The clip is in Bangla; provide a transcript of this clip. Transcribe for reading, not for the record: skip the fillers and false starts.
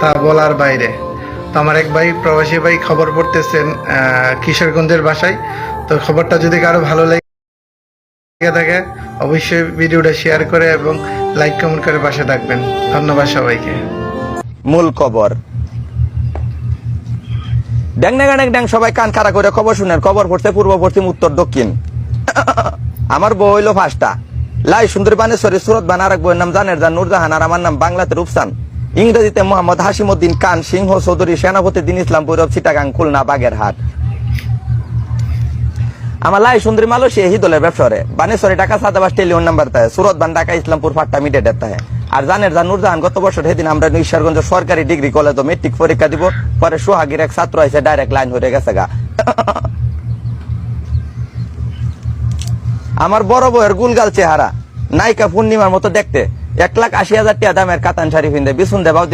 তা বলার বাইরে। তো আমার এক ভাই প্রবাসী ভাই খবর পড়তেছেন কিশোরগঞ্জের বাসায়। তো খবরটা যদি কারো ভালো লেগে থাকে অবশ্যই ভিডিওটা শেয়ার করে এবং লাইক কমেন্ট করে পাশে থাকবেন। ধন্যবাদ সবাইকে। মূল খবর ড্যাং সবাই কান খাড়া করে খবর শুনেন। খবর পড়ছে পূর্ব পশ্চিম উত্তর দক্ষিণ। আমার বউ হইল ফাঁসটা লাই সুন্দরী বানেশ্বরী সুরত বান, আর এক বইয়ের নাম জানের জান নুরজাহান, আর আমার নাম বাংলাতে রূপসান, ইংরেজিতে মোহাম্মদ হাসিমুদ্দিন খান, সিংহ চৌধুরী, সেনাপতি দিন ইসলাম, ভৈরব, চিটাগাং, খুলনা, বাগেরহাট। আমার লাই সুন্দরী মালয়েশিয়া হি দলের ব্যবসারে, বানেশ্বরী ঢাকা সাদাবাস টেলিফোন নাম্বার তাহে, সুরত বান ঢাকা ইসলামপুর ফাট্টা মিডেটের তাহে। আর জানের জান নুরজাহান গত বছর সেদিন আমরা ঈশ্বরগঞ্জ সরকারি ডিগ্রি কলেজ মেট্রিক পরীক্ষা দিব, পরে সোহাগীর এক ছাত্র আছে ডাইরেক্ট লাইন হয়ে গেছে গা। আমার বড় বউয়ের গুলগাল চেহারা, নায়িকা পূর্ণিমার মতো দেখতে, 1,80,000 টাকা দামের কাতান শাড়ি পিনতে, বিছুন দেবাও দিলে